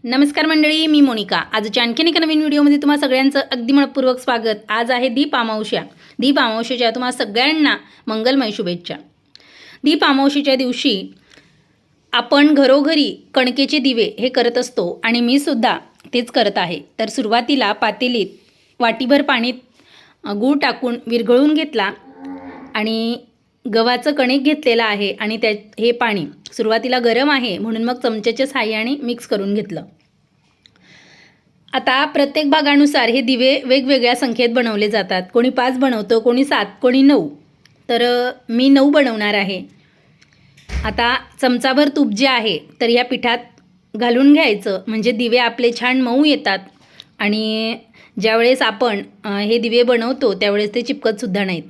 नमस्कार मंडळी, मी मोनिका. आजच्या आणखीन एका नवीन व्हिडिओमध्ये तुम्हा सगळ्यांचं अगदी मनपूर्वक स्वागत. आज आहे दीप अमावस्या. दीप अमावस्येच्या तुम्हा सगळ्यांना मंगलमय शुभेच्छा. दीप अमावस्येच्या दिवशी आपण घरोघरी कणकेचे दिवे हे करत असतो आणि मी सुद्धा तेच करत आहे. तर सुरुवातीला पातेलीत वाटीभर पाणीत गूळ टाकून विरघळून घेतला आणि गव्हाचं कणिक घेतलेलं आहे आणि हे पाणी सुरुवातीला गरम आहे म्हणून मग चमच्याच्या साहाय्याने मिक्स करून घेतलं. आता प्रत्येक भागानुसार हे दिवे वेगवेगळ्या संख्येत बनवले जातात. कोणी 5 बनवतं, कोणी 7, कोणी 9. तर मी 9 बनवणार आहे. आता चमचाभर तूप जे आहे तर या पिठात घालून घ्यायचं, म्हणजे दिवे आपले छान मऊ येतात आणि ज्यावेळेस आपण हे दिवे बनवतो त्यावेळेस ते चिपकतसुद्धा नाहीत.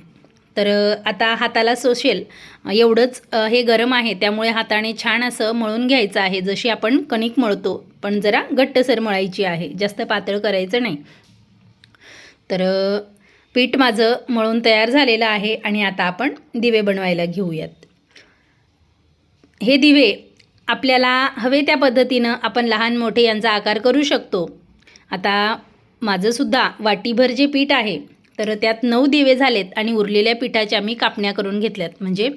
तर आता हाताला सोसेल एवढंच हे गरम आहे, त्यामुळे हाताने छान असं मळून घ्यायचं आहे. जशी आपण कणिक मळतो, पण जरा घट्टसर मळायची आहे, जास्त पातळ करायचं नाही. तर पीठ माझं मळून तयार झालेलं आहे आणि आता आपण दिवे बनवायला घेऊयात. हे दिवे आपल्याला हवे त्या पद्धतीनं आपण लहान मोठे यांचा आकार करू शकतो. आता माझंसुद्धा वाटीभर जे पीठ आहे तर त्यात 9 दिवे झालेत आणि उरलेल्या पिठाच्या मी कापण्या करून घेतल्यात. म्हणजे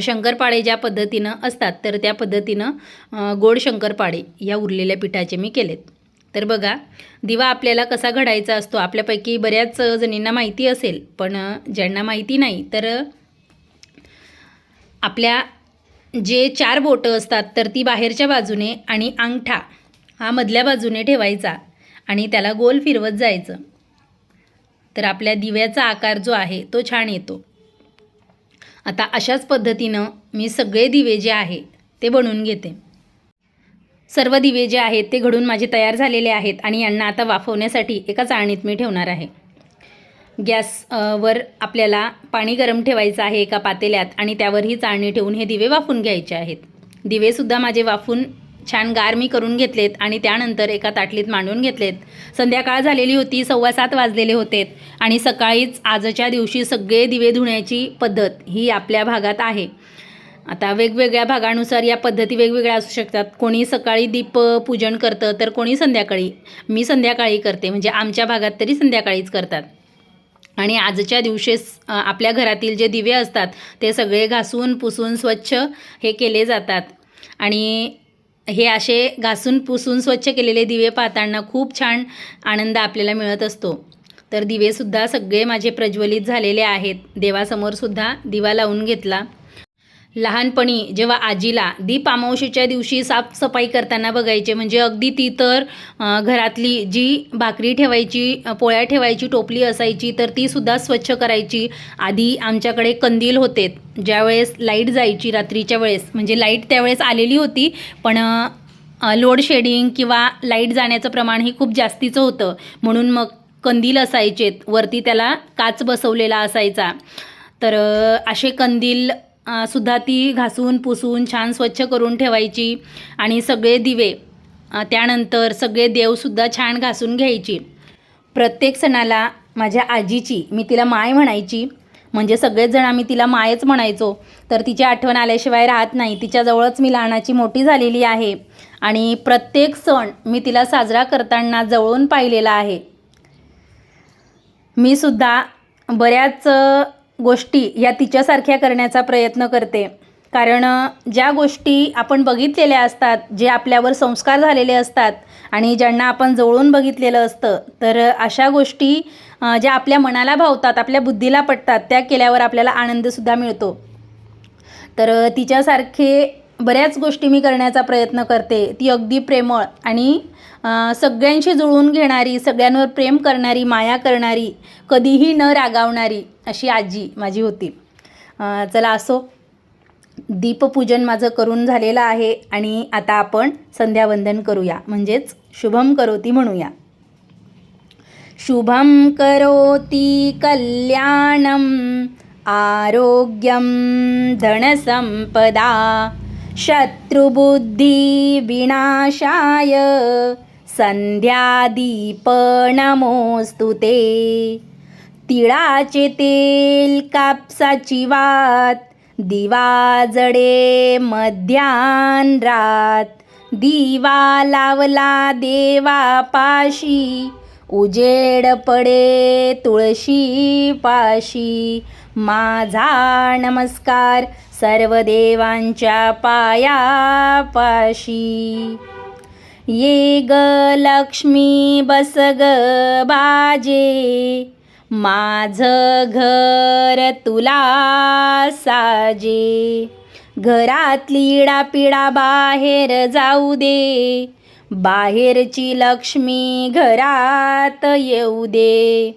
शंकरपाळे ज्या पद्धतीनं असतात तर त्या पद्धतीनं गोड शंकरपाळे या उरलेल्या पिठाचे मी केलेत. तर बघा, दिवा आपल्याला कसा घडायचा असतो आपल्यापैकी बऱ्याच जणींना माहिती असेल, पण ज्यांना माहिती नाही तर आपल्या जे 4 बोटं असतात तर ती बाहेरच्या बाजूने आणि अंगठा हा मधल्या बाजूने ठेवायचा आणि त्याला गोल फिरवत जायचं. तर आपल्या दिव्याचा आकार जो आहे तो छान येतो. आता अशाच पद्धतीनं मी सगळे दिवे जे आहे ते बनवून घेते. सर्व दिवे जे आहेत ते घडून माझे तयार झालेले आहेत आणि यांना आता वाफवण्यासाठी एका चाळणीत मी ठेवणार आहे. गॅसवर आपल्याला पाणी गरम ठेवायचं आहे एका पातेल्यात आणि त्यावर ही चाळणी ठेवून हे दिवे वाफून घ्यायचे आहेत. दिवेसुद्धा माझे वाफून छान गार मी करून घेतलेत आणि त्यानंतर एका ताटलीत मांडून घेतलेत. संध्याकाळ झालेली होती, 6:15 वाजलेले होते आणि सकाळीच आजच्या दिवशी सगळे दिवे धुण्याची पद्धत ही आपल्या भागात आहे. आता वेगवेगळ्या भागानुसार या पद्धती वेगवेगळ्या असू शकतात. कोणी सकाळी दीपपूजन करतं तर कोणी संध्याकाळी. मी संध्याकाळी करते, म्हणजे आमच्या भागात तरी संध्याकाळीच करतात. आणि आजच्या दिवशीच आपल्या घरातील जे दिवे असतात ते सगळे घासून पुसून स्वच्छ हे केले जातात आणि हे असे घासून पुसून स्वच्छ केलेले दिवे पाहताना खूप छान आनंद आपल्याला मिळत असतो. तर दिवेसुद्धा सगळे माझे प्रज्वलित झालेले आहेत. देवासमोरसुद्धा दिवा लावून घेतला. लहानपणी जेव्हा आजीला दीप अमावस्येच्या दिवशी साफसफाई करताना बघायचे, म्हणजे अगदी ती तर घरातली जी भाकरी ठेवायची, पोळ्या ठेवायची टोपली असायची तर तीसुद्धा स्वच्छ करायची. आधी आमच्याकडे कंदील होते, ज्यावेळेस लाईट जायची रात्रीच्या वेळेस, म्हणजे लाईट त्यावेळेस आलेली होती पण लोड शेडिंग किंवा लाईट जाण्याचं प्रमाण हे खूप जास्तीचं होतं, म्हणून मग कंदील असायचेत, वरती त्याला काच बसवलेला असायचा. तर असे कंदील सुद्धा ती घासून पुसून छान स्वच्छ करून ठेवायची आणि सगळे दिवे त्यानंतर सगळे देवसुद्धा छान घासून घ्यायची. प्रत्येक सणाला माझ्या आजीची मी तिला माय म्हणायची, म्हणजे सगळेच जण आम्ही तिला मायच म्हणायचो. तर तिची आठवण आल्याशिवाय राहत नाही. तिच्याजवळच मी लहानाची मोठी झालेली आहे आणि प्रत्येक सण मी तिला साजरा करताना जवळून पाहिलेला आहे. मी सुद्धा बऱ्याच गोष्टी या तिच्यासारख्या करण्याचा प्रयत्न करते, कारण ज्या गोष्टी आपण बघितलेल्या असतात, जे आपल्यावर संस्कार झालेले असतात आणि ज्यांना आपण जवळून बघितलेलं असतं, तर अशा गोष्टी ज्या आपल्या मनाला भावतात, आपल्या बुद्धीला पटतात, त्या केल्यावर आपल्याला आनंदसुद्धा मिळतो. तर तिच्यासारखे बऱ्याच गोष्टी मी करण्याचा प्रयत्न करते. ती अगदी प्रेमळ आणि सगळ्यांशी जुळवून घेणारी, सगळ्यांवर प्रेम करणारी, माया करणारी, कधीही न रागावणारी अशी आजी माझी होती. चला असो, दीपपूजन माझं करून झालेलं आहे आणि आता आपण संध्यावंदन करूया, म्हणजेच शुभम करोती म्हणूया. शुभम करोती कल्याणम आरोग्यम धनसंपदा शत्रुबुद्धी विनाशाय संध्यादीप नमोस्तुते. तिळाचे तेल कापसाची वात दिवा जडे मध्यान रात दिवा लावला देवापाशी, उजेड पडे तुळशी पाशी. माझा नमस्कार सर्व देवांच्या पायापाशी. ये ग लक्ष्मी बस ग बाजे, माझं घर तुला साजे. घरातली इडापिडा बाहेर जाऊ दे, बाहेरची लक्ष्मी घरात येऊ दे.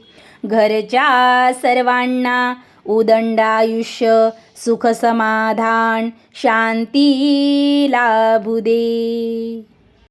घरच्या सर्वांना उदंड आयुष्य, सुख समाधान शांती लाभू दे.